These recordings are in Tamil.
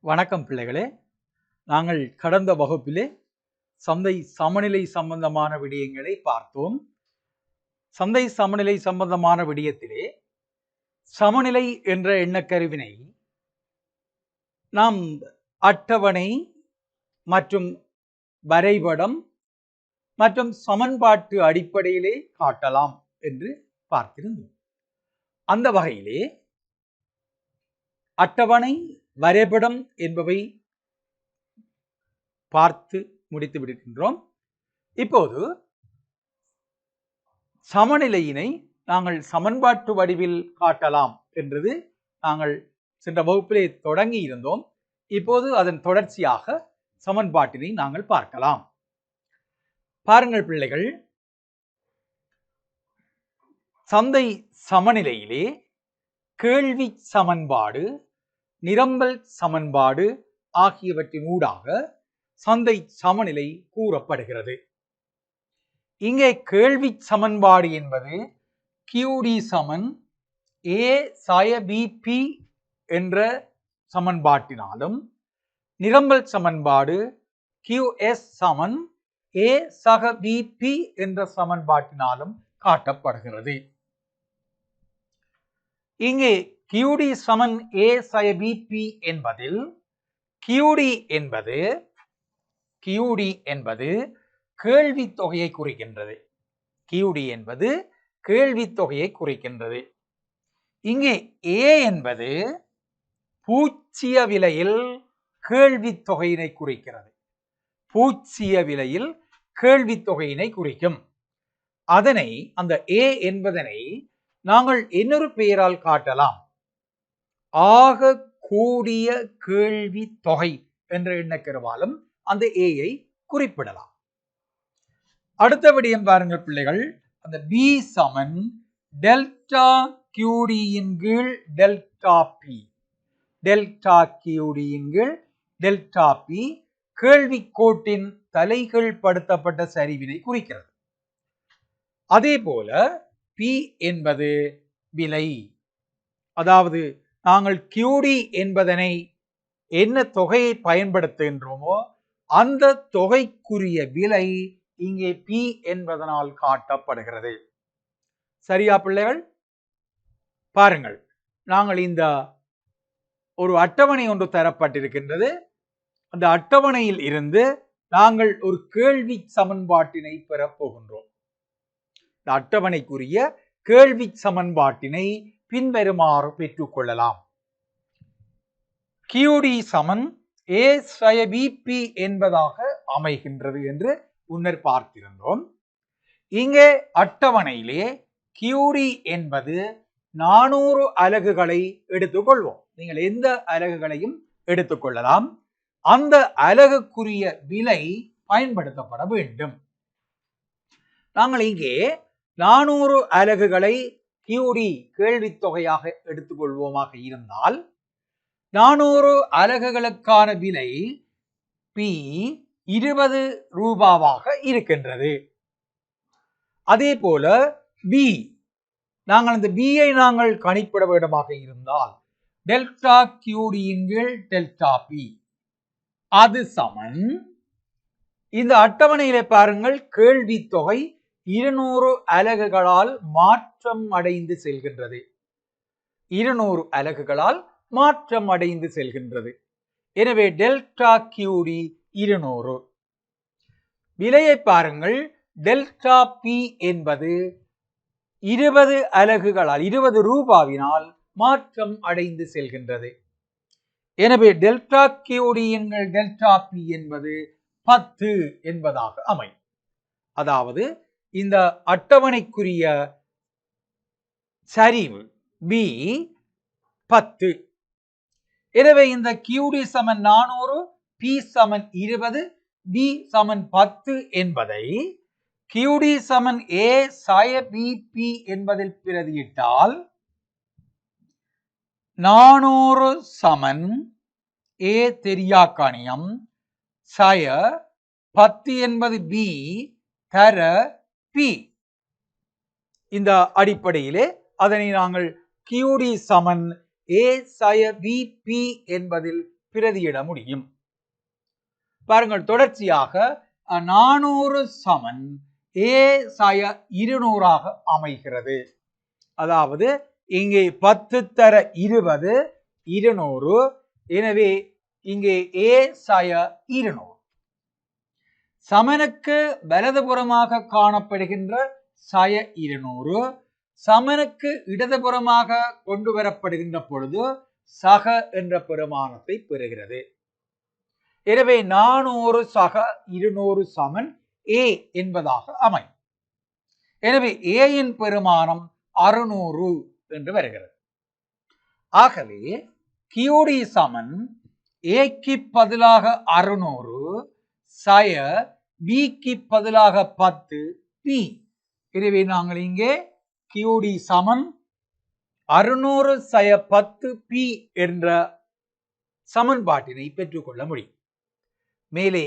வணக்கம் பிள்ளைகளே. நாங்கள் கடந்த வகுப்பிலே சந்தை சமநிலை சம்பந்தமான விடயங்களை பார்த்தோம். சந்தை சமநிலை சம்பந்தமான விடயத்திலே சமநிலை என்ற எண்ணக்கருவினை நாம் அட்டவணை மற்றும் வரைபடம் மற்றும் சமன்பாட்டு அடிப்படையிலே காட்டலாம் என்று பார்த்திருந்தோம். அந்த வகையிலே அட்டவணை வரைபடம் என்பவை பார்த்து முடித்து விடுகின்றோம். இப்போது சமநிலையினை நாங்கள் சமன்பாட்டு வடிவில் காட்டலாம் என்றது நாங்கள் சென்ற வகுப்பிலே தொடங்கி இருந்தோம். இப்போது அதன் தொடர்ச்சியாக சமன்பாட்டினை நாங்கள் பார்க்கலாம். பாருங்கள் பிள்ளைகள், சந்தை சமநிலையிலே கேள்வி சமன்பாடு, நிரம்பல் சமன்பாடு ஆகியவற்றின் ஊடாக சந்தை சமநிலை கூறப்படுகிறது. இங்கே கேள்வி சமன்பாடு என்பது QD சமன் A சய BP என்ற சமன்பாட்டினாலும், நிரம்பல் சமன்பாடு QS சமன் A சக BP என்ற சமன்பாட்டினாலும் காட்டப்படுகிறது. இங்கே QD சமன் A சய BP என்பதில் QD என்பது கேள்வி தொகையை குறிக்கின்றது. QD என்பது கேள்வி தொகையை குறிக்கின்றது. இங்கே A என்பது பூச்சிய விலையில் கேள்வி தொகையினை குறிக்கிறது. பூச்சிய விலையில் கேள்வி தொகையினை குறிக்கும். அதனை, அந்த A என்பதனை நாங்கள் இன்னொரு பெயரால் காட்டலாம். ஆக கூடிய கேள்வி தொகை என்ற எண்ணக்கருவாலும் அந்த ஏயை குறிப்பிடலாம். அடுத்த விடயம் பாருங்கள் பிள்ளைகள், அந்த B சமன் டெல்டா QD இன் கீழ் டெல்டா P. டெல்டா QD இன் கீழ் டெல்டா P கேள்வி கோட்டின் தலைகீழ் படுத்தப்பட்ட சரிவினை குறிக்கிறது. அதே போல P என்பது விலை. அதாவது நாங்கள் QD என்பதனை என்ன தொகையை பயன்படுத்துகின்றோமோ அந்த தொகைக்குரிய விலை இங்கே P என்பதனால் காட்டப்படுகிறது. சரியா பிள்ளைகள்? பாருங்கள், நாங்கள் இந்த ஒரு அட்டவணை ஒன்று தரப்பட்டிருக்கின்றது. அந்த அட்டவணையில் இருந்து நாங்கள் ஒரு கேள்வி சமன்பாட்டினை பெறப் போகின்றோம். இந்த அட்டவணைக்குரிய கேள்வி சமன்பாட்டினை பின்வருமாறு பெற்றுக் கொள்ளலாம். QD சமன் A சய BP என்பதாக அமைகின்றது என்று முன்னர் பார்த்திருந்தோம். இங்கே அட்டவணையிலே QD என்பது 400 அலகுகளை எடுத்துக்கொள்வோம். நீங்கள் எந்த அலகுகளையும் எடுத்துக்கொள்ளலாம். அந்த அலகுக்குரிய விலை பயன்படுத்தப்பட வேண்டும். நாங்கள் இங்கே 400 அலகுகளை QD கேள்வி தொகையாக எடுத்துக்கொள்வோமாக இருந்தால் 400 அலகுகளுக்கான விலை P 20 ரூபாவாக இருக்கின்றது. அதே போல B, நாங்கள் அந்த B ஐ நாங்கள் கணிப்பிட வேண்டுமாக இருந்தால் டெல்டா QD இன் கீழ் டெல்டா P அது சமன், இந்த அட்டவணையிலே பாருங்கள், கேள்வி தொகை 200 அலகுகளால் மாற்றம் அடைந்து செல்கின்றது. 200 அலகுகளால் மாற்றம் அடைந்து செல்கின்றது. எனவே டெல்டா QD 200. விலையை பாருங்கள், டெல்டா P என்பது 20 அலகுகளால் 20 ரூபாவினால் மாற்றம் அடைந்து செல்கின்றது. எனவே டெல்டா QD என்கள் டெல்டா P என்பது 10 என்பதாக அமையும். அதாவது இந்த அட்டவணைக்குரிய சரிவு B 10. எனவே இந்த QD சமன் 400, P சமன் 20, B சமன் 10 என்பதை QD சமன் A சய BP என்பதில் பிரதியிட்டால் 400 சமன் A தெரியாக்கணியம் சய 10 என்பது B தர P. இந்த அடிப்படையிலே அதனை நாங்கள் QD சமன் A சய BP என்பதில் பிரதியிட முடியும். பாருங்கள், தொடர்ச்சியாக 400 சமன் A சய 200 அமைகிறது. அதாவது இங்கே 10 தர 20 200. எனவே இங்கே A சய 200. சமனுக்கு வலதுபுறமாக காணப்படுகின்ற சய 200 சமனுக்கு இடதுபுறமாக கொண்டு வரப்படுகின்ற பொழுது சக என்ற பெருமானத்தை பெறுகிறது. எனவே 400 சக 200 சமன் A என்பதாக அமையும். எனவே A இன் பெருமானம் 600 என்று வருகிறது. ஆகவே QD சமன் Aக்கு பதிலாக 600 சய Bக்கு பதிலாக 10 P. எனவே நாங்கள் இங்கே QD சமன் 600 சய 10 P என்ற சமன்பாட்டினை பெற்றுக்கொள்ள முடியும். மேலே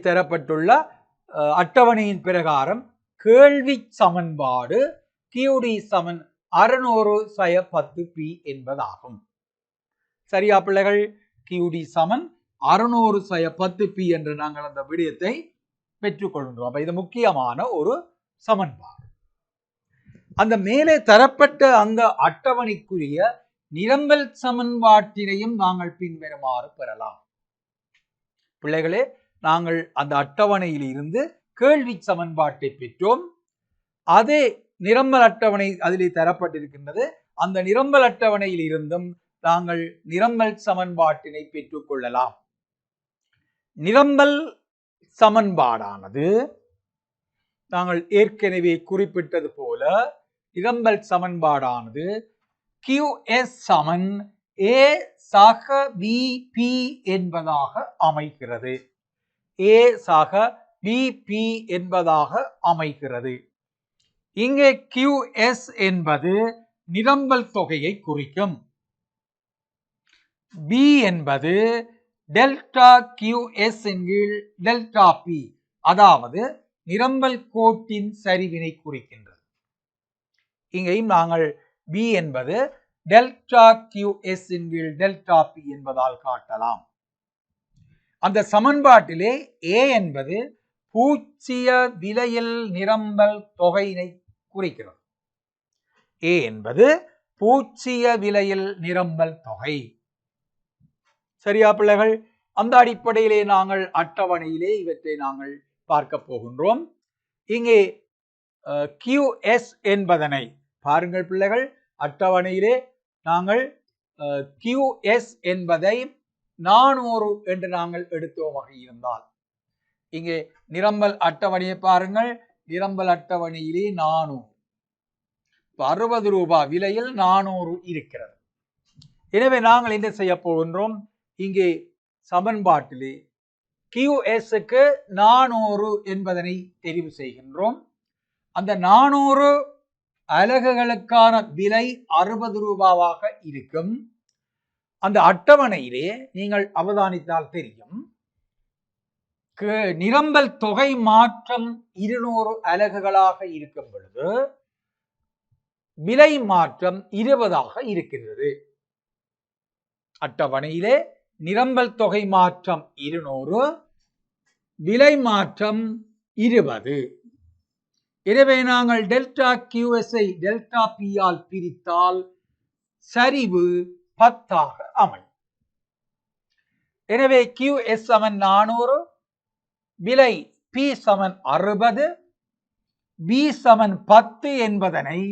தரப்பட்டுள்ள அட்டவணையின் பிரகாரம் கேள்வி சமன்பாடு QD சமன் 600 சய 10 P என்பதாகும். சரியா பிள்ளைகள்? QD சமன் 600 சய 10 P என்று நாங்கள் அந்த விடயத்தை பெற்றுக்கொள்கின்றோம். அப்ப இது முக்கியமான ஒரு சமன்பாடு. அந்த மேலே தரப்பட்ட அந்த அட்டவணைக்குரிய நிரம்பல் சமன்பாட்டினையும் நாங்கள் பின்வருமாறு பெறலாம். பிள்ளைகளே, நாங்கள் அந்த அட்டவணையில் இருந்து கேள்வி சமன்பாட்டை பெற்றோம். அதே நிரம்பல் அட்டவணை அதிலே தரப்பட்டிருக்கின்றது. அந்த நிரம்பல் அட்டவணையில் இருந்தும் நாங்கள் நிரம்பல் சமன்பாட்டினை பெற்றுக் கொள்ளலாம். நிரம்பல் சமன்பாடானது நாங்கள் ஏற்கனவே குறிப்பிட்டது போல நிரம்பல் சமன்பாடானது QS சமன் A சக BP என்பதாக அமைகிறது. A சக BP என்பதாக அமைகிறது. இங்கே QS என்பது நிரம்பல் தொகையை குறிக்கும். B என்பது டெல்டா QS என்கீழ் டெல்டா P, அதாவது நிரம்பல் கோட்டின் சரிவினை குறிக்கின்றது. இங்கேயும் நாங்கள் B என்பது டெல்டா QS என்கீழ் டெல்டா P என்பதால் காட்டலாம். அந்த சமன்பாட்டிலே A என்பது பூச்சிய விலையில் நிரம்பல் தொகையினை குறிக்கிறது. A என்பது பூச்சிய விலையில் நிரம்பல் தொகை. சரியா பிள்ளைகள்? அந்த அடிப்படையிலே நாங்கள் அட்டவணையிலே இவற்றை நாங்கள் பார்க்க போகின்றோம். இங்கே QS என்பதனை பாருங்கள் பிள்ளைகள், அட்டவணையிலே நாங்கள் QS என்பதை 400 என்று நாங்கள் எடுத்தோமாக இருந்தால், இங்கே நிரம்பல் அட்டவணையை பாருங்கள். நிரம்பல் அட்டவணையிலே 400, 60 ரூபாய் விலையில் 400 இருக்கிறது. எனவே நாங்கள் என்ன செய்ய போகின்றோம்? இங்கே சமன்பாட்டிலே QSக்கு 400 என்பதனை தெரிவு செய்கின்றோம். அந்த 400 அலகுகளுக்கான விலை 60 ரூபாவாக இருக்கும். அந்த அட்டவணையிலே நீங்கள் அவதானித்தால் தெரியும், நிரம்பல் தொகை மாற்றம் 200 அலகுகளாக இருக்கும் பொழுது விலை மாற்றம் 20 இருக்கின்றது. அட்டவணையிலே நிரம்பல் தொகை மாற்றம் 200, விலை மாற்றம் 20. எனவே நாங்கள் டெல்டா QSஐ டெல்டா P ஆல் பிரித்தால் சரிவு 10 அமையும். எனவே QS சமன் 400, விலை P சமன் 60, B சமன் 10 என்பதனை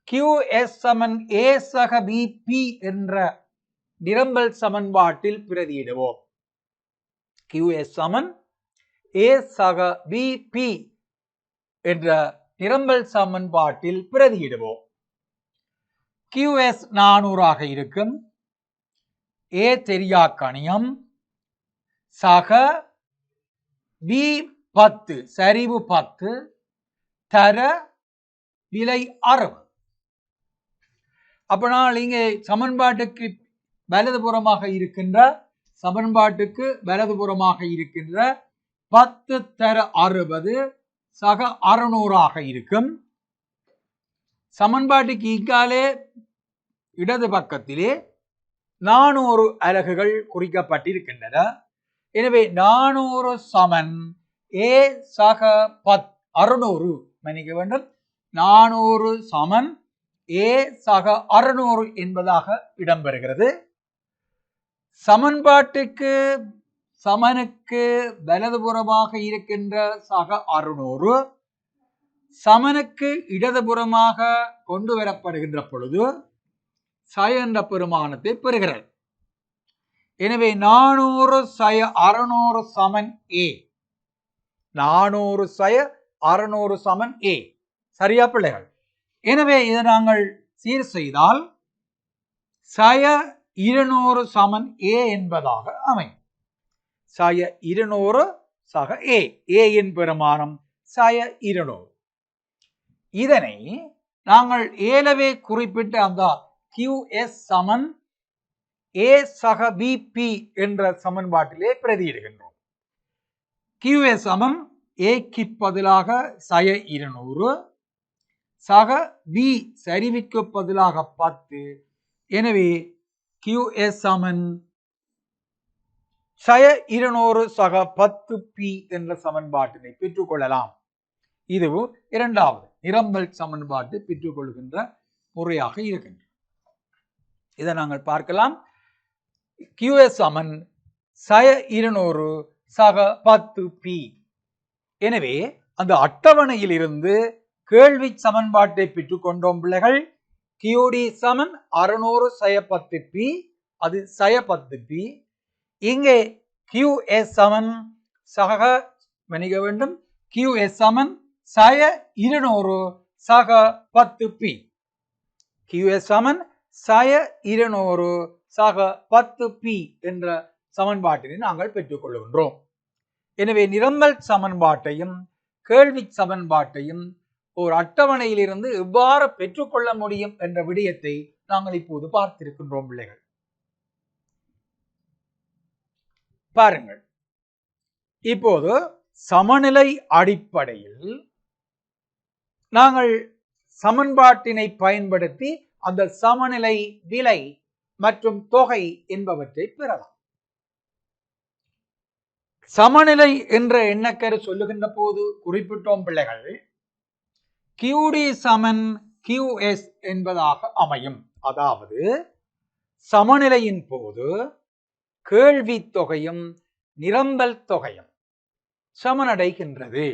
QS சமன் A சக BP என்ற நிரம்பல் சமன்பாட்டில் பிரதியிடுவோம். QS சமன் A சக BP என்ற நிரம்பல் சமன்பாட்டில் பிரதியிடுவோம். QS 400 இருக்கும். A தெரியா கணியம் சக B 10 சரிவு 10 தர விலை 60. அப்ப நான் இங்கே சமன்பாட்டுக்கு வலதுபுறமாக இருக்கின்ற 10 தர 60 சக 600 இருக்கும். சமன்பாட்டுக்கு இக்காலே இடது பக்கத்திலே 400 அலகுகள் குறிக்கப்பட்டிருக்கின்றன. எனவே 400 சமன் A சக 600 மன்னிக்க வேண்டும் 400 சமன் A சக 600 என்பதாக இடம்பெறுகிறது. சமன்பாட்டுக்கு சமனுக்கு வலதுபுறமாக இருக்கின்ற சக 600 சமனுக்கு இடதுபுறமாக கொண்டு வரப்படுகின்ற பொழுது சய என்ற பெருமானத்தை பெறுகிறது. எனவே 400 சய 600 சமன் A 400 சய 600 சமன் A சரியா பிள்ளைகள்? எனவே இதை நாங்கள் சீர் செய்தால் சய 200 சமன் A என்பதாக அமையும். சய 200 சக A இன் பெருமானம் சய 200. இதனை நாங்கள் ஏலவே குறிப்பிட்ட அந்த QS சமன் A சக BP என்ற சமன்பாட்டிலே பிரதியிடுகின்றோம். QS சமன் A க்கு பதிலாக சய 200 சக B சரிவுக்கு பதிலாக 10. எனவே QS சமன் சய 200 சக 10P என்ற சமன்பாட்டினை பெற்றுக்கொள்ளலாம். இதுவும் இரண்டாவது நிரம்பல் சமன்பாட்டை பெற்றுக்கொள்கின்ற முறையாக இருக்கின்றது. இதை நாங்கள் பார்க்கலாம். QS சமன் சய 200 சக 10P. எனவே அந்த அட்டவணையில் இருந்து கேள்வி சமன்பாட்டை பெற்றுக்கொண்டோம் பிள்ளைகள். QD சமன் 600 சய 10P அது சய 10P. இங்கே QS சமன் சக மன்னிக்க வேண்டும் QS சமன் சய 200 சக 10P. QS சமன் சய 200 சக 10P என்ற சமன்பாட்டினை நாங்கள் பெற்றுக்கொள்கின்றோம். எனவே நிரம்பல் சமன்பாட்டையும் கேள்வி சமன்பாட்டையும் ஒரு அட்டவணையில் இருந்து எவ்வாறு பெற்றுக்கொள்ள முடியும் என்ற விடயத்தை நாங்கள் இப்போது பார்த்திருக்கின்றோம் பிள்ளைகள். பாருங்கள், இப்போது சமநிலை அடிப்படையில் நாங்கள் சமன்பாட்டினை பயன்படுத்தி அந்த சமநிலை விலை மற்றும் தொகை என்பவற்றை பெறலாம். சமநிலை என்ற எண்ணக்கரு சொல்லுகின்ற போது குறிப்பிட்டோம் பிள்ளைகள் QD சமன் QS என்பதாக அமையும். அதாவது சமநிலையின் போது கேள்வி தொகையும் நிரம்பல் தொகையும் சமனடைகின்றது.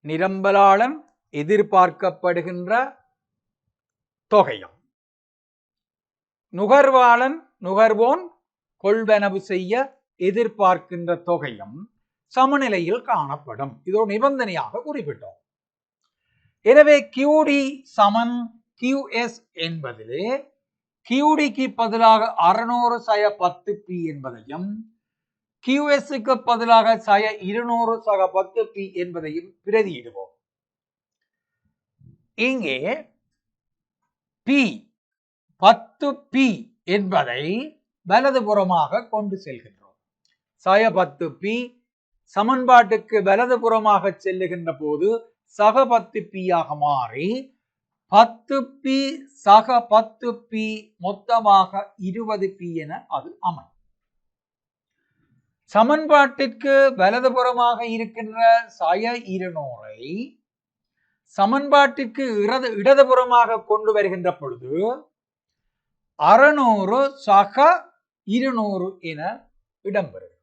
நிரம்பலாளன் எதிர்பார்க்கப்படுகின்ற தொகையும் நுகர்வோன் கொள்வனவு செய்ய எதிர்பார்க்கின்ற தொகையும் சமநிலையில் காணப்படும். இதோ நிபந்தனையாக குறிப்பிட்டோம். எனவே QD சமன் QS என்பதிலே QDக்கு பதிலாக 600 சய 10P என்பதையும் QSக்கு பதிலாக சய 200 சக 10P என்பதையும் பிரதியிடுவோம். இங்கே P 10P என்பதை வலதுபுறமாக கொண்டு செல்கின்றோம். சய 10P சமன்பாட்டுக்கு வலதுபுறமாக செல்லுகின்ற போது சக 10P ஆக மாறி 10P சக 10P மொத்தமாக 20P என அது அமையும். சமன்பாட்டிற்கு வலதுபுறமாக இருக்கின்ற சய 200ஐ சமன்பாட்டிற்கு இடதுபுறமாக கொண்டு வருகின்ற பொழுது 600 சக 200 என இடம்பெறும்.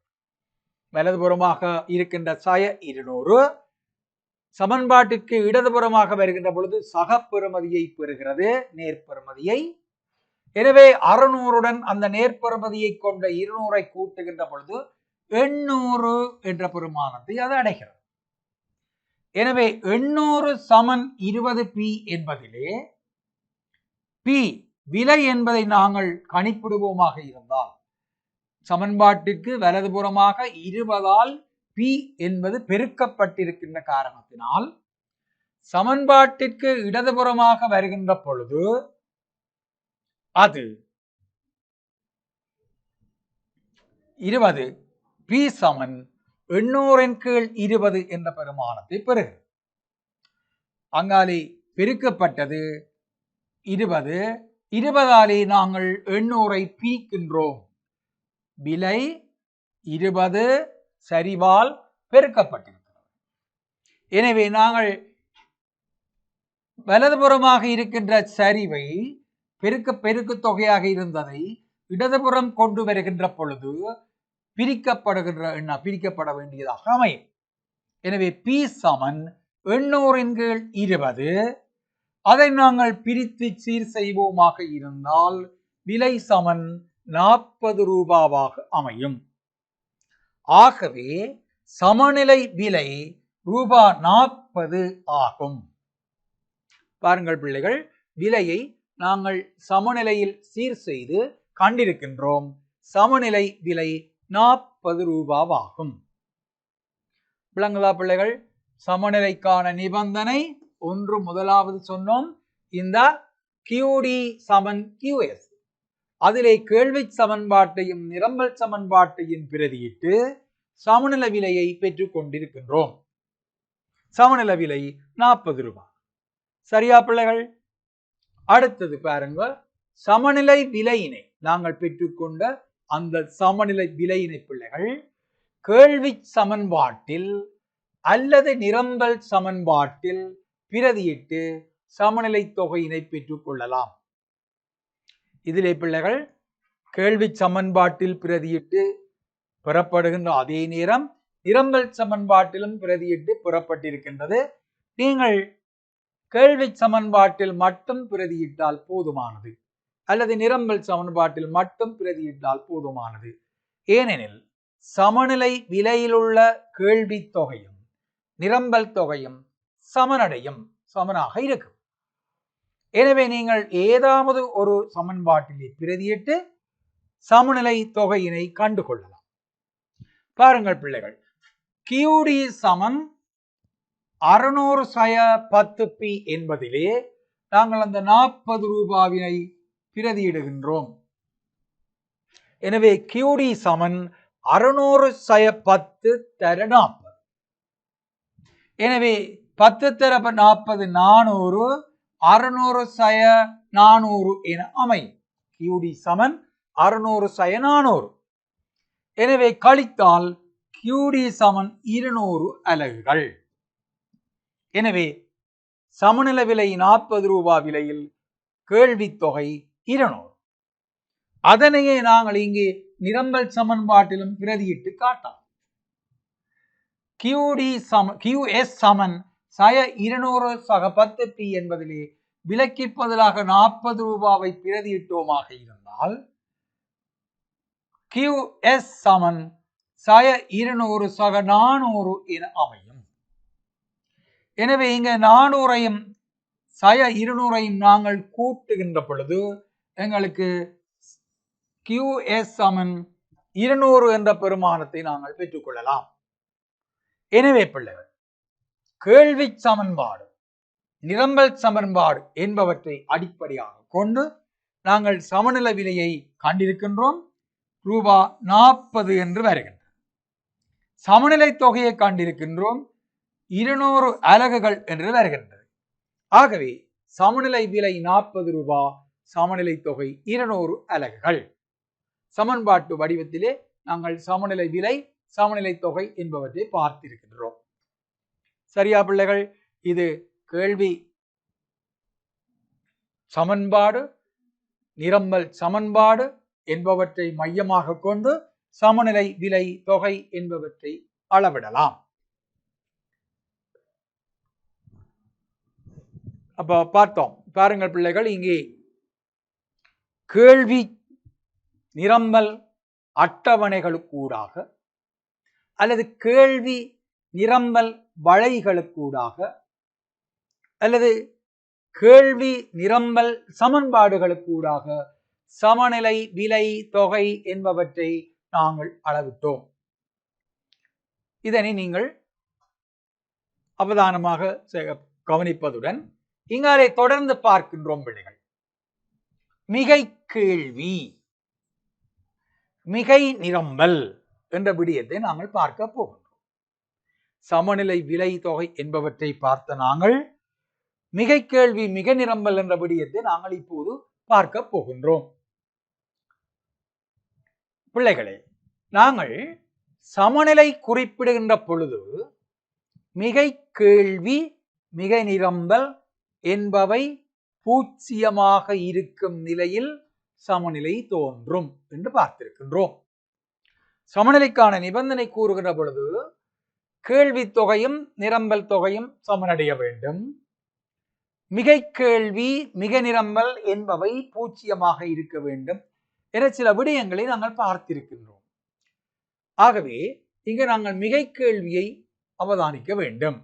வலதுபுறமாக இருக்கின்ற சய 200 சமன்பாட்டிற்கு இடதுபுறமாக வருகின்ற பொழுது சக பெறுமதியை பெறுகிறது, நேர்பெறுமதியை. எனவே 600உடன் அந்த நேர்பெறுமதியை கொண்ட 200ஐ கூட்டுகின்ற பொழுது 800 என்ற பெருமானத்தை அது அடைகிறது. எனவே 800 சமன் 20P என்பதிலே P விலை என்பதை நாங்கள் கணிப்பிடுவோமாக இருந்தால் சமன்பாட்டிற்கு வலதுபுறமாக 20ஆல் P என்பது பெருக்கப்பட்டிருக்கின்ற காரணத்தினால் சமன்பாட்டிற்கு இடதுபுறமாக வருகின்ற பொழுது அது 20 P சமன் 800/20 என்ற பெருமானத்தை பெறுகிறது. அங்காலே பெருக்கப்பட்டது 20 20ஆலே நாங்கள் 800ஐ பிரிக்கின்றோம். விலை 20 சரிவால் பெருக்கப்பட்டிருக்கிறது. எனவே நாங்கள் வலதுபுறமாக இருக்கின்ற சரிவை பெருக்கு தொகையாக இருந்ததை இடதுபுறம் கொண்டு வருகின்ற பொழுது பிரிக்கப்பட வேண்டியதாக அமையும். எனவே P சமன் 800/20. அதை நாங்கள் பிரித்து சீர் செய்வோமாக இருந்தால் விலை சமன் 40 ரூபாவாக அமையும். ஆகவே சமநிலை விலை ரூபாய் 40 ஆகும். பாருங்கள் பிள்ளைகள், விலையை நாங்கள் சமநிலையில் சீர் செய்து கண்டிருக்கின்றோம். சமநிலை விலை 40 ரூபாவாகும். விளங்குதா பிள்ளைகள்? சமநிலைக்கான நிபந்தனை 1 முதலாவது சொன்னோம். இந்த QD சமன் QS, அதிலே கேள்வி சமன்பாட்டையும் நிரம்பல் சமன்பாட்டையும் பிரதியிட்டு சமநிலை விலையை பெற்றுக் கொண்டிருக்கின்றோம். சமநிலை விலை 40 ரூபாய். சரியா பிள்ளைகள்? அடுத்தது பாருங்க, சமநிலை விலையினை நாங்கள் பெற்றுக்கொண்ட அந்த சமநிலை விலையினை பிள்ளைகள் கேள்வி சமன்பாட்டில் அல்லது நிரம்பல் சமன்பாட்டில் பிரதியிட்டு சமநிலை தொகையினை பெற்றுக் கொள்ளலாம். இதிலே பிள்ளைகள் கேள்வி சமன்பாட்டில் பிரதியிட்டு பெறப்படுகின்ற அதே நேரம் நிரம்பல் சமன்பாட்டிலும் பிரதியிட்டு பெறப்பட்டிருக்கின்றது. நீங்கள் கேள்வி சமன்பாட்டில் மட்டும் பிரதியிட்டால் போதுமானது, அல்லது நிரம்பல் சமன்பாட்டில் மட்டும் பிரதியிட்டால் போதுமானது. ஏனெனில் சமநிலை விலையிலுள்ள கேள்வி தொகையும் நிரம்பல் தொகையும் சமனாக இருக்கும். எனவே நீங்கள் ஏதாவது ஒரு சமன்பாட்டிலே பிரதியிட்டு சமநிலை தொகையினை கண்டுகொள்ளலாம். பாருங்கள் பிள்ளைகள், QD சமன் 600/10p என்பதிலே நாங்கள் அந்த 40 ரூபாவினை பிரதியிடுகின்றோம். எனவே QD சமன் 600/10 தர 40. எனவே 10 தர 40 400, 600/400 என அமையும். QD சமன் 600/400. எனவே கழித்தால் QD சமன் 200 அலகுகள். எனவே சமநிலை விலை 40 ரூபாய் விலையில் கேள்வி தொகை 200. அதனையே நாங்கள் இங்கே நிரம்பல் சமன்பாட்டிலும் பிரதியிட்டு காட்டலாம். QS சமன் 200/10p என்பதிலே விலைக்கு பதிலாக 40 ரூபாவை பிரதியிட்டோமாக இருந்தால் QS சமன் 200/400 என அமையும். எனவே இங்க 400ஐயும் 200ஐயும் நாங்கள் கூட்டுகின்ற பொழுது எங்களுக்கு QS சமன் 200 என்ற பெருமானத்தை நாங்கள் பெற்றுக்கொள்ளலாம். எனவே பிள்ளைகள், கேள்வி சமன்பாடு நிரம்பல் சமன்பாடு என்பவற்றை அடிப்படையாக கொண்டு நாங்கள் சமநிலை விலையை கண்டிருக்கின்றோம். ரூபாய் 40 என்று வருகின்றது. சமநிலை தொகையை கண்டிருக்கின்றோம். 200 அலகுகள் என்று வருகின்றது. ஆகவே சமநிலை விலை 40 ரூபாய், சமநிலை தொகை 200 அலகுகள். சமன்பாட்டு வடிவத்திலே நாங்கள் சமநிலை விலை சமநிலை தொகை என்பவற்றை பார்த்திருக்கின்றோம். சரியா பிள்ளைகள்? இது கேள்வி சமன்பாடு நிரம்பல் சமன்பாடு என்பவற்றை மையமாக கொண்டு சமநிலை விலை தொகை என்பவற்றை அளவிடலாம். அப்ப பார்த்தோம். பாருங்கள் பிள்ளைகள், இங்கே கேள்வி நிரம்பல் அட்டவணைகளுக்கூடாக அல்லது கேள்வி நிரம்பல் வளைகளுக்கூடாக அல்லது கேள்வி நிரம்பல் சமன்பாடுகளுக்கூடாக சமநிலை விலை தொகை என்பவற்றை நாங்கள் அளவிட்டோம். இதனை நீங்கள் அவதானமாக கவனிப்பதுடன் இங்காலே தொடர்ந்து பார்க்கின்றோம் பிள்ளைகள். மிகை கேள்வி, மிகை நிரம்பல் என்ற விடயத்தை நாங்கள் பார்க்க போகின்றோம். சமநிலை விலை தொகை என்பவற்றை பார்த்த நாங்கள் மிகை கேள்வி மிக நிரம்பல் என்ற விடயத்தை நாங்கள் இப்போது பார்க்க போகின்றோம். பிள்ளைகளே, நாங்கள் சமநிலை குறிப்பிடுகின்ற பொழுது மிகை கேள்வி, மிகை நிரம்பல் என்பவை பூச்சியமாக இருக்கும் நிலையில் சமநிலை தோன்றும் என்று பார்த்திருக்கின்றோம். சமநிலைக்கான நிபந்தனை கூறுகின்ற பொழுது கேள்வி தொகையும் நிரம்பல் தொகையும் சமனடைய வேண்டும். மிகை கேள்வி, மிக நிரம்பல் என்பவை பூச்சியமாக இருக்க வேண்டும் என சில விடயங்களை நாங்கள் பார்த்திருக்கின்றோம். ஆகவே இங்கு நாங்கள் மிகை கேள்வியை அவதானிக்க வேண்டும்.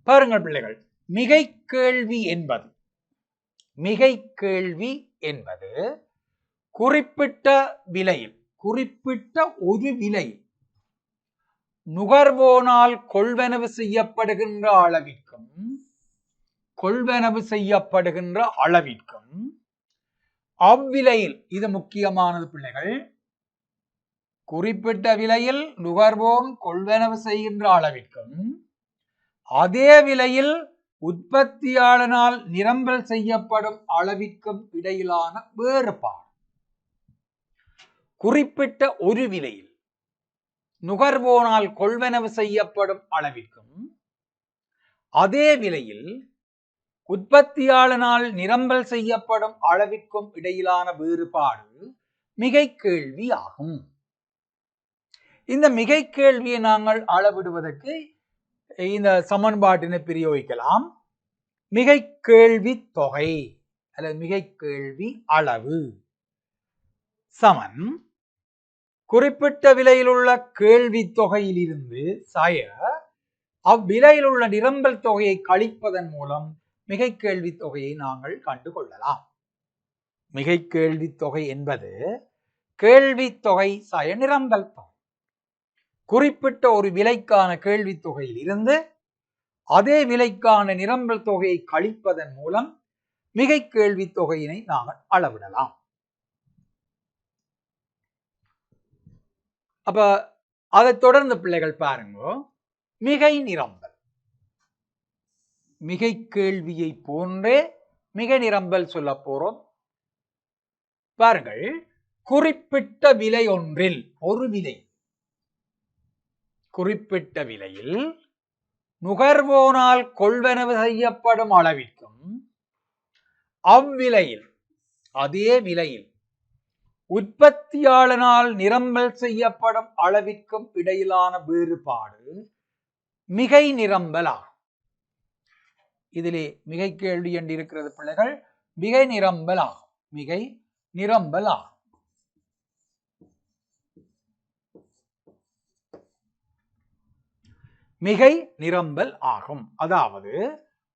பாருங்கள் பிள்ளைகள், மிகை கேள்வி என்பது குறிப்பிட்ட விலையில், குறிப்பிட்ட ஒரு விலை நுகர்வோனால் கொள்வனவு செய்யப்படுகின்ற அளவிற்கும் அவ்விலையில், இது முக்கியமானது பிள்ளைகள், குறிப்பிட்ட விலையில் நுகர்வோன் கொள்வனவு செய்கின்ற அளவிற்கும் அதே விலையில் உற்பத்தியாளனால் நிரம்பல் செய்யப்படும் அளவிற்கும் இடையிலான வேறுபாடு. குறிப்பிட்ட ஒரு விலையில் நுகர்வோனால் கொள்வனவு செய்யப்படும் அளவிற்கும் அதே விலையில் உற்பத்தியாளனால் நிரம்பல் செய்யப்படும் அளவிற்கும் இடையிலான வேறுபாடு மிகை கேள்வி ஆகும். இந்த மிகை கேள்வியை நாங்கள் அளவிடுவதற்கு இந்த சமன்பாட்டினை பிரயோகிக்கலாம். மிகை கேள்வி தொகை அல்லது மிகை கேள்வி அளவு சமன் குறிப்பிட்ட விலையில் உள்ள கேள்வி தொகையிலிருந்து அவ்விலையில் உள்ள நிரம்பல் தொகையை கழிப்பதன் மூலம் மிகை கேள்வி தொகையை நாங்கள் கண்டுகொள்ளலாம். மிகை கேள்வி தொகை என்பது கேள்வி தொகை நிரம்பல் தொகை. குறிப்பிட்ட ஒரு விலைக்கான கேள்வி தொகையில் இருந்து அதே விலைக்கான நிரம்பல் தொகையை கழிப்பதன் மூலம் மிகை கேள்வி தொகையினை நாங்கள் அளவிடலாம். அப்ப அதை தொடர்ந்து பிள்ளைகள் பாருங்க, மிகை நிரம்பல். மிகை கேள்வியை போன்றே மிகை நிரம்பல் சொல்ல போறோம். பாருங்கள், குறிப்பிட்ட விலை ஒன்றில், ஒரு விலை, குறிப்பிட்ட விலையில் நுகர்வோனால் கொள்வனவு செய்யப்படும் அளவிற்கும் அவ்விலையில், அதே விலையில் உற்பத்தியாளனால் நிரம்பல் செய்யப்படும் அளவிற்கும் இடையிலான வேறுபாடு மிகை நிரம்பல் ஆகும். இதிலே மிகை கேள்வி என்று இருக்கிறது பிள்ளைகள், மிகை நிரம்பல் ஆகும். மிகை நிரம்பல் ஆகும். மிகை நிரம்பல் ஆகும். அதாவது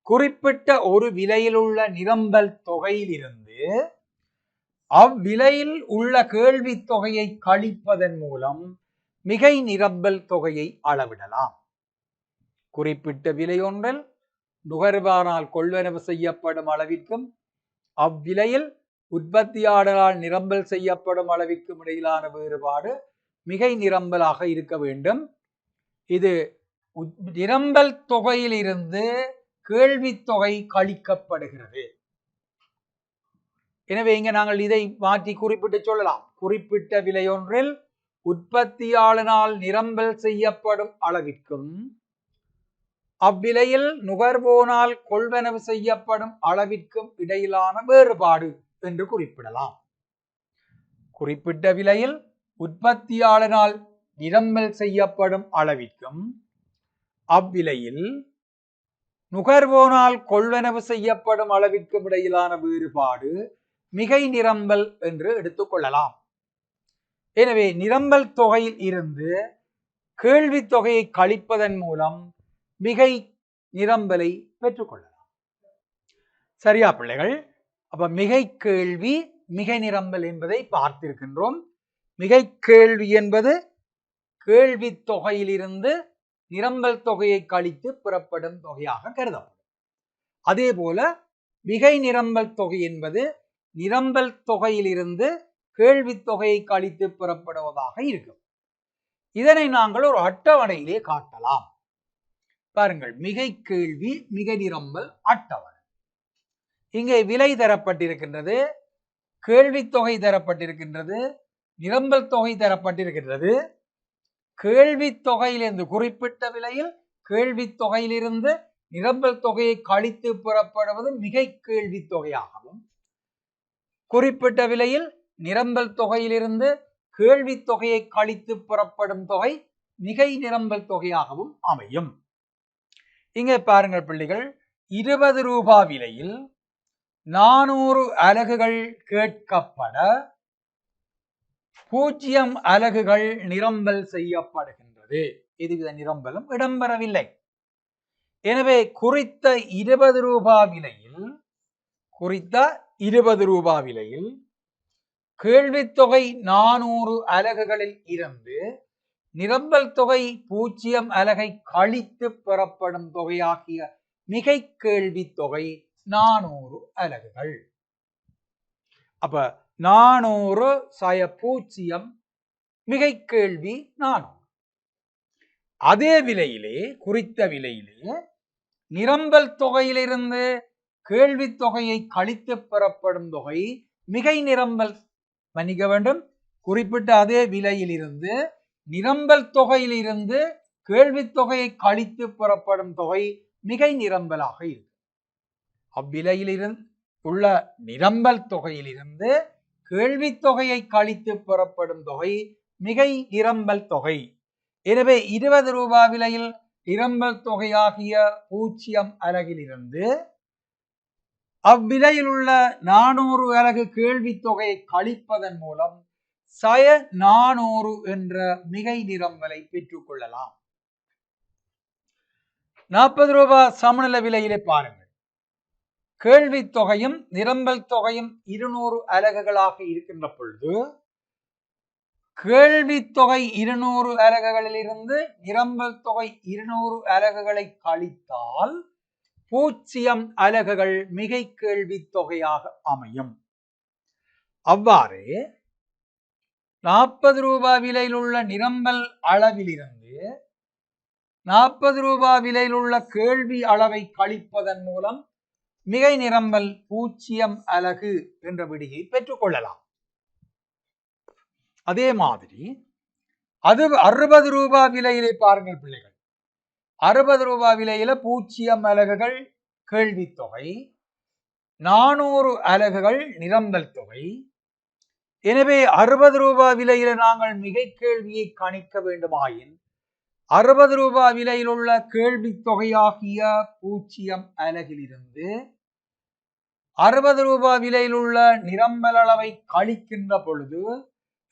குறிப்பிட்ட ஒரு விலையில் உள்ள நிரம்பல் தொகையிலிருந்து அவ்விலையில் உள்ள கேள்வி தொகையை கழிப்பதன் மூலம் மிகை நிரம்பல் தொகையை அளவிடலாம். குறிப்பிட்ட விலை ஒன்றில் நுகர்வோனால் கொள்வனவு செய்யப்படும் அளவிற்கும் அவ்விலையில் உற்பத்தியாளரால் நிரம்பல் செய்யப்படும் அளவிற்கும் இடையிலான வேறுபாடு மிகை நிரம்பலாக இருக்க வேண்டும். இது நிரம்பல் தொகையிலிருந்து கேள்வி தொகை கழிக்கப்படுகிறது. எனவே இங்க நாங்கள் இதை மாற்றி குறிப்பிட்டு சொல்லலாம். குறிப்பிட்ட விலை ஒன்றில் உற்பத்தியாளனால் நிரம்பல் செய்யப்படும் அளவிற்கும் அவ்விலையில் நுகர்வோனால் கொள்வனவு செய்யப்படும் அளவிற்கும் இடையிலான வேறுபாடு என்று குறிப்பிடலாம். குறிப்பிட்ட விலையில் உற்பத்தியாளனால் நிரம்பல் செய்யப்படும் அளவிற்கும் அவ்விலையில் நுகர்வோனால் கொள்வனவு செய்யப்படும் அளவிற்கும் இடையிலான வேறுபாடு மிகை நிரம்பல் என்று எடுத்துக்கொள்ளலாம். எனவே நிரம்பல் தொகையில் இருந்து கேள்வி தொகையை கழிப்பதன் மூலம் மிகை நிரம்பலை பெற்றுக்கொள்ளலாம். சரியா பிள்ளைகள்? அப்ப மிகை கேள்வி, மிகை நிரம்பல் என்பதை பார்த்திருக்கின்றோம். மிகை கேள்வி என்பது கேள்வி தொகையிலிருந்து நிரம்பல் தொகையை கழித்து பெறப்படும் தொகையாக கருதப்படும். அதே போல மிகை நிரம்பல் தொகை என்பது நிரம்பல் தொகையிலிருந்து கேள்வி தொகையை கழித்து பெறப்படுவதாக இருக்கும். இதனை நாங்கள் ஒரு அட்டவணையிலே காட்டலாம். பாருங்கள், மிகை கேள்வி, மிகை நிரம்பல் அட்டவணை. இங்கே விலை தரப்பட்டிருக்கின்றது, கேள்வித்தொகை தரப்பட்டிருக்கின்றது, நிரம்பல் தொகை தரப்பட்டிருக்கின்றது. கேள்வித்தொகையிலிருந்து குறிப்பிட்ட விலையில் கேள்வித்தொகையிலிருந்து நிரம்பல் தொகையை கழித்து பெறப்படுவது மிகை கேள்வித்தொகையாகவும், குறிப்பிட்ட விலையில் நிரம்பல் தொகையிலிருந்து கேள்வித்தொகையை கழித்து பெறப்படும் தொகை மிகை நிரம்பல் தொகையாகவும் அமையும். இங்கே பாருங்கள் பிள்ளைகள், 20 ரூபாய் விலையில் 400 அலகுகள் கேட்கப்பட 0 அலகுகள் நிரம்பல் செய்யப்படுகின்றது. எதுவித நிரம்பலும் இடம்பெறவில்லை. எனவே குறித்த 20 ரூபாய் விலையில் கேள்வித்தொகை 400 அலகுகளில் இருந்து நிரம்பல் தொகை 0 அலகை கழித்து பெறப்படும் தொகையாகிய மிகை கேள்வித்தொகை 400 அலகுகள். அப்ப 400 0 மிகை கேள்வி 400. அதே விலையிலே, குறித்த விலையிலே நிரம்பல் தொகையிலிருந்து கேள்வித்தொகையை கழித்து பெறப்படும் தொகை மிகை நிரம்பல், மன்னிக்க வேண்டும், குறிப்பிட்ட அதே விலையிலிருந்து நிரம்பல் தொகையிலிருந்து கேள்வித்தொகையை கழித்து பெறப்படும் தொகை மிகை நிரம்பலாக இருக்கு. அவ்விலையிலிருந்து உள்ள நிரம்பல் தொகையிலிருந்து கேள்வித்தொகையை கழித்து பெறப்படும் தொகை மிகை நிரம்பல் தொகை. எனவே 20 ரூபாய் விலையில் நிரம்பல் தொகையாகிய 0 அலகிலிருந்து அவ்விலையில் உள்ள 400 அலகு கேள்வித்தொகையை கழிப்பதன் மூலம் 400 என்ற மிகை நிரம்பலை பெற்றுக் கொள்ளலாம். 40 ரூபாய் சமநிலை விலையிலே பாருங்கள், கேள்வித்தொகையும் நிரம்பல் தொகையும் 200 அலகுகளாக இருக்கின்ற பொழுது கேள்வித்தொகை 200 அலகுகளில் இருந்து நிரம்பல் தொகை 200 அலகுகளை கழித்தால் 0 அலகுகள் மிகை கேள்வித்தொகையாக அமையும். அவ்வாறு 40 ரூபாய் விலையில் உள்ள நிரம்பல் அளவிலிருந்து 40 ரூபாய் விலையில் உள்ள கேள்வி அளவை கழிப்பதன் மூலம் மிகை நிரம்பல் 0 அலகு என்ற விடையை பெற்றுக் கொள்ளலாம். அதே மாதிரி 60 ரூபாய் விலையிலே பாருங்கள் பிள்ளைகள், 60 ரூபாய் விலையில 0 அலகுகள் கேள்வித்தொகை, 400 அலகுகள் நிரம்பல் தொகை. எனவே 60 ரூபாய் விலையில நாங்கள் மிகை கேள்வியை கணிக்க வேண்டுமாயின் 60 ரூபாய் விலையில் உள்ள கேள்வித்தொகையாகிய 0 அலகிலிருந்து 60 ரூபாய் விலையில் உள்ள நிரம்பல் அளவை கழிக்கின்ற பொழுது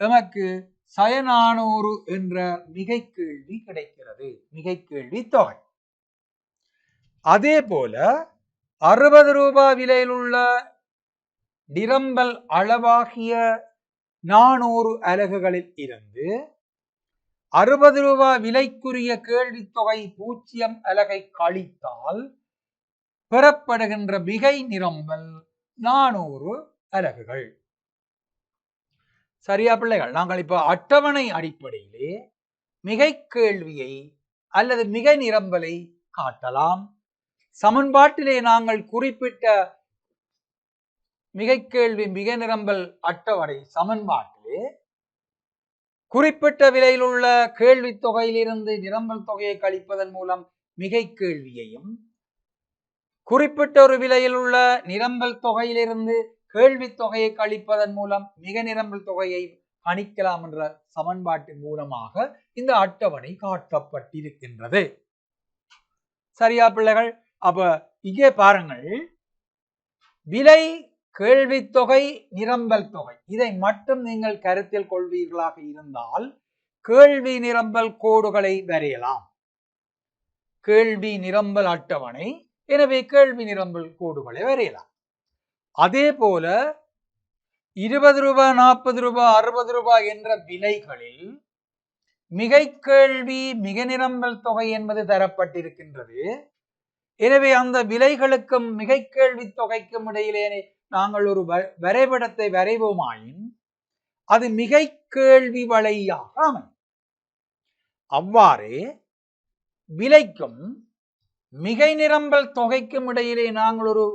நமக்கு 400 என்ற மிகை கேள்வி கிடைக்கிறது, மிகை கேள்வி தொகை. அதே போல 60 ரூபாய் விலையில் உள்ள நிரம்பல் அளவாகிய 400 அலகுகளில் இருந்து 60 ரூபாய் விலைக்குரிய கேள்வித்தொகை 0 அலகை கழித்தால் பெறப்படுகின்ற மிகை நிரம்பல் 400 அலகுகள். சரியா பிள்ளைகள்? நாங்கள் இப்ப அட்டவணை அடிப்படையிலே மிகை கேள்வியை அல்லது மிகை நிரம்பலை காட்டலாம். சமன்பாட்டிலே நாங்கள் குறிப்பிட்ட மிகை கேள்வி மிகை நிரம்பல் அட்டவணை சமன்பாட்டிலே குறிப்பிட்ட விலையில் உள்ள கேள்வி தொகையிலிருந்து நிரம்பல் தொகையை கழிப்பதன் மூலம் மிகை கேள்வியையும், குறிப்பிட்ட ஒரு விலையில் உள்ள நிரம்பல் தொகையிலிருந்து கேள்வி தொகையை கழிப்பதன் மூலம் மிக நிரம்பல் தொகையை கணிக்கலாம் என்ற சமன்பாட்டின் மூலமாக இந்த அட்டவணை காட்டப்பட்டிருக்கின்றது. சரியா பிள்ளைகள்? அப்ப இங்கே பாருங்கள், விலை, கேள்வித்தொகை, நிரம்பல் தொகை இதை மட்டும் நீங்கள் கருத்தில் கொள்வீர்களாக இருந்தால் கேள்வி நிரம்பல் கோடுகளை வரையலாம். கேள்வி நிரம்பல் அட்டவணை, எனவே கேள்வி நிரம்பல் கோடுகளை வரையலாம். அதே போல 20 ரூபாய், 40 ரூபாய், 60 ரூபாய் என்ற விலைகளில் மிகை கேள்வி மிக நிரம்பல் தொகை என்பது தரப்பட்டிருக்கின்றது. எனவே அந்த விலைகளுக்கும் மிகை கேள்வி தொகைக்கும் இடையிலே நாங்கள் ஒரு வரைபடத்தை வரைவோமாயின் அது மிகை கேள்வி வளையாக அமையும். அவ்வாறே விலைக்கும் மிகை நிரம்பல் தொகைக்கும் இடையிலே நாங்கள் ஒரு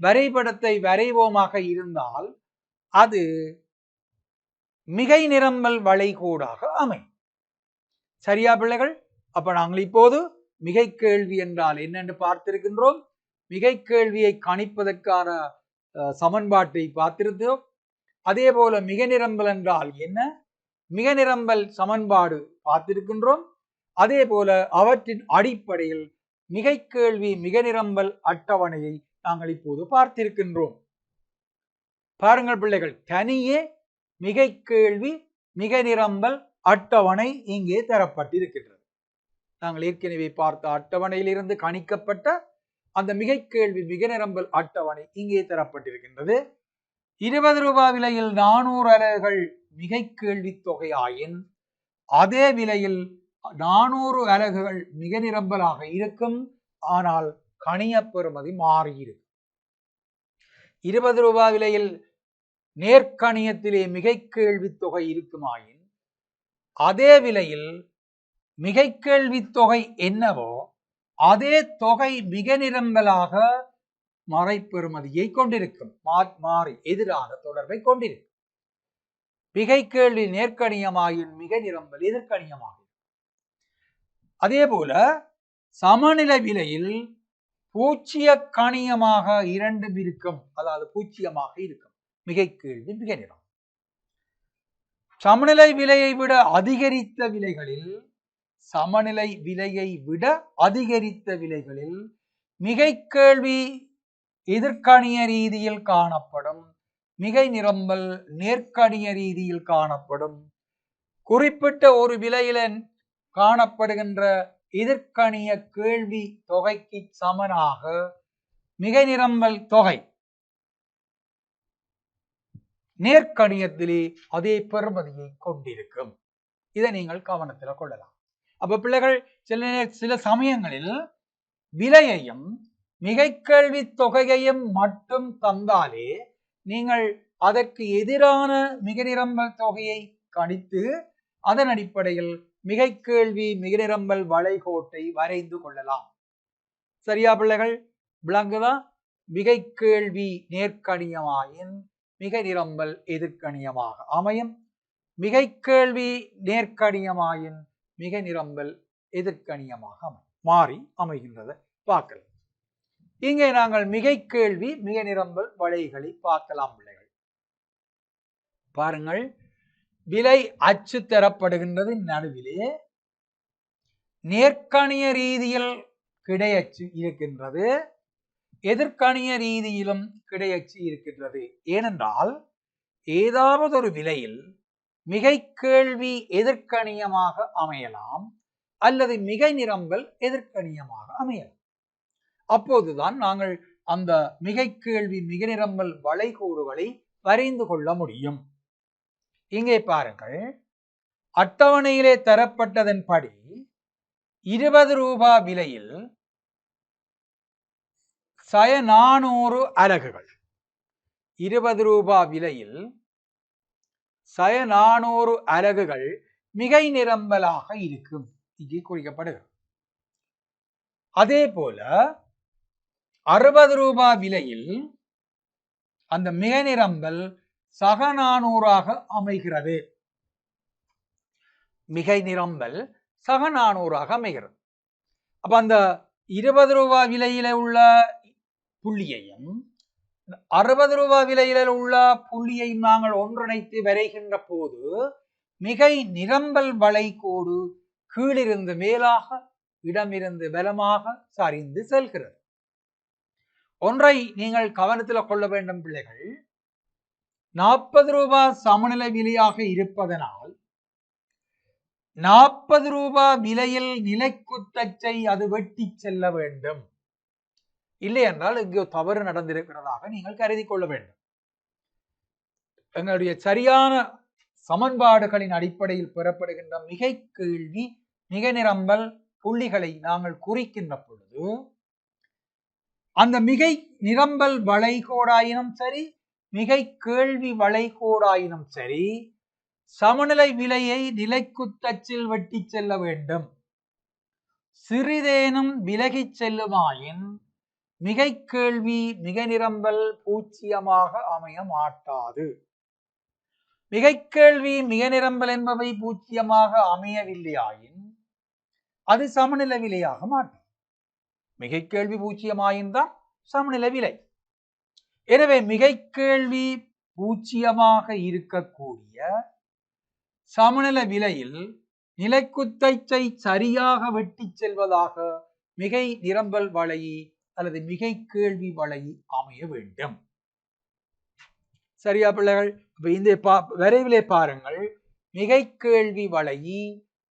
வரைபடத்தை வரைவோமாக இருந்தால் அது மிகை நிரம்பல் வளைகோடாக அமையும். சரியா பிள்ளைகள்? அப்ப நாங்கள் இப்போது மிகை கேள்வி என்றால் என்னென்று பார்த்திருக்கின்றோம். மிகை கேள்வியை கணிப்பதற்கான சமன்பாட்டை பார்த்திருந்தோம். அதே போல மிக நிரம்பல் என்றால் என்ன, மிக நிரம்பல் சமன்பாடு பார்த்திருக்கின்றோம். அதே போல அவற்றின் அடிப்படையில் மிகை கேள்வி மிக நிரம்பல் அட்டவணையை நாங்கள் இப்போது பார்த்திருக்கின்றோம். பாருங்கள் பிள்ளைகள், தனியே மிகை கேள்வி மிக நிரம்பல் அட்டவணை இங்கே தரப்பட்டிருக்கின்றது. நாங்கள் ஏற்கனவே பார்த்த அட்டவணையிலிருந்து கணிக்கப்பட்ட அந்த மிகை கேள்வி மிக நிரம்பல் அட்டவணை இங்கே தரப்பட்டிருக்கின்றது. 20 ரூபாய் விலையில் 400 அலகுகள் மிகை கேள்வி தொகை ஆயின் அதே விலையில் 400 அலகுகள் மிக நிரம்பலாக இருக்கும். ஆனால் கணிய பெறுமதி மாறியிருக்கும். 20 ரூபாய் விலையில் நேர்கணியத்திலே மிகை கேள்வி தொகை இருக்குமாயின் அதே விலையில் மிகை கேள்வி தொகை என்னவோ அதே தொகை மிக நிரம்பலாக மறைப்பெறுமதியை கொண்டிருக்கும். மாறி எதிரான தொடர்பை கொண்டிருக்கும். மிகை கேள்வி நேர்கணியமாயின் மிக நிரம்பல் எதிர்கணியமாகும். அதே போல சமநிலை விலையில் பூச்சிய கணியமாக இரண்டும் இருக்கும். அதாவது பூச்சியமாக இருக்கும் மிகை கேள்வி மிக நிரம்பல். சமநிலை விலையை விட அதிகரித்த விலைகளில் சமநிலை விலையை விட அதிகரித்த விலைகளில் மிகை கேள்வி எதிர்கணிய ரீதியில் காணப்படும். மிகை நிரம்பல் நேர்கணிய ரீதியில் காணப்படும். குறிப்பிட்ட ஒரு விலையில காணப்படுகின்ற எதிர்கணிய கேள்வி தொகைக்கு சமனாக மிகை நிரம்பல் தொகை நேர்கணியத்திலே அதே பெறுமதியை கொண்டிருக்கும். இதை நீங்கள் கவனத்தில் கொள்ளலாம். அப்ப பிள்ளைகள் சில சமயங்களில் விலையையும் மிகை கேள்வி தொகையையும் மட்டும் தந்தாலே நீங்கள் அதற்கு எதிரான மிக நிரம்பல் தொகையை கணித்து அதன் அடிப்படையில் மிகை கேள்வி மிக நிரம்பல் வளைகோட்டை வரைந்து கொள்ளலாம். சரியா பிள்ளைகள்? விளங்குதா? மிகை கேள்வி நேர்கணியமாயின் மிக நிரம்பல் எதிர்கணியமாக அமையும். மிகை கேள்வி நேர்கணியமாயின் மிக நிரம்பல் எதிர்கணியமாக மாறி அமைகின்றது பார்க்கலாம். இங்கே நாங்கள் மிகை கேள்வி மிக நிரம்பல் வளைகளை பார்க்கலாம் பிள்ளைகள். பாருங்கள், விலை அச்சு தரப்படுகின்றது. நடுவிலே நேர்கணிய ரீதியில் கிடையச்சு இருக்கின்றது, எதிர்கணிய ரீதியிலும் கிடையச்சு இருக்கின்றது. ஏனென்றால் ஏதாவது ஒரு விலையில் மிகை கேள்வி எதிர்கணியமாக அமையலாம் அல்லது மிகை நிரம்பல் எதிர்கணியமாக அமையலாம். அப்போதுதான் நாங்கள் அந்த மிகை கேள்வி மிக நிரம்பல் வளைகோடுகளை வரைந்து கொள்ள முடியும். இங்கே பாருங்கள், அட்டவணையிலே தரப்பட்டதன்படி 20 ரூபாய் விலையில் 400 அலகுகள் 20 ரூபாய் விலையில் 400 அலகுகள் மிகை நிரம்பலாக இருக்கும். இங்கே குறிக்கப்படுகிறது. அதே போல 60 ரூபாய் விலையில் அந்த மிகை நிரம்பல் சக 400ஆக அமைகிறது. மிகை நிரம்பல் சக 400ஆக அமைகிறது. அப்ப அந்த 20 ரூபாய் விலையில உள்ள புள்ளியையும் 60 ரூபாய் விலையில உள்ள புள்ளியையும் நாங்கள் ஒன்றிணைத்து வரைகின்ற போது மிகை நிரம்பல் வளைகோடு கீழிருந்து மேலாக இடமிருந்து பலமாக சரிந்து செல்கிறது. ஒன்றை நீங்கள் கவனத்தில் கொள்ள வேண்டும் பிள்ளைகள். 40 ரூபாய் சமநிலை விலையாக இருப்பதனால் 40 ரூபாய் விலையில் நிலைக்குத்தச்சை அது வெட்டி செல்ல வேண்டும். இல்லை என்றால் இங்கே தவறு நடந்திருக்கிறதாக நீங்கள் கருதி கொள்ள வேண்டும். எங்களுடைய சரியான சமன்பாடுகளின் அடிப்படையில் பெறப்படுகின்ற மிகை கேள்வி மிக நிரம்பல் புள்ளிகளை நாங்கள் குறிக்கின்ற பொழுது அந்த மிகை நிரம்பல் வளைகோடாயினும் சரி, மிகை கேள்வி வளைகோடாயினும் சரி, சமநிலை விலையை நிலைக்குத்தச்சில் வெட்டி செல்ல வேண்டும். சிறிதேனும் விலகி செல்லுமாயின் மிகை கேள்வி மிகை நிரம்பல் பூச்சியமாக அமைய மாட்டாது. மிகை கேள்வி மிக நிரம்பல் என்பவை பூச்சியமாக அமையவில்லையாயின் அது சமநிலை விலையாக மாற்றும். மிகை கேள்வி பூச்சியமாயின் தான் சமநிலை விலை. எனவே மிகை கேள்வி பூச்சியமாக இருக்கக்கூடிய சமநிலை விலையில் நிலைக்குத்தச்சை சரியாக வெட்டி செல்வதாக மிகை நிரம்பல் வளையி அல்லது மிகை கேள்வி வளையி அமைய வேண்டும். சரியா பிள்ளைகள்? இந்த வரைவிலே பாருங்கள், மிகை கேள்வி வளையி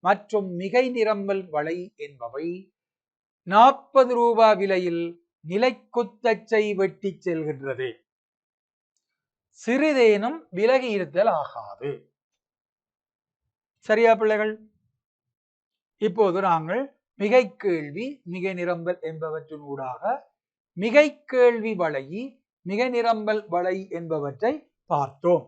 மற்றும் மிகை நிரம்பல் வளை என்பவை 40 ரூபாய் விலையில் நிலைக்குத்தச்சை வெட்டி செல்கின்றது. சிறிதேனும் விலகி இருத்தல் ஆகாது. சரியா பிள்ளைகள்? இப்போது நாங்கள் மிகை கேள்வி மிகை நிரம்பல் என்பவற்றின் ஊடாக மிகை கேள்வி வளையி மிகை நிரம்பல் வளை என்பவற்றை பார்த்தோம்.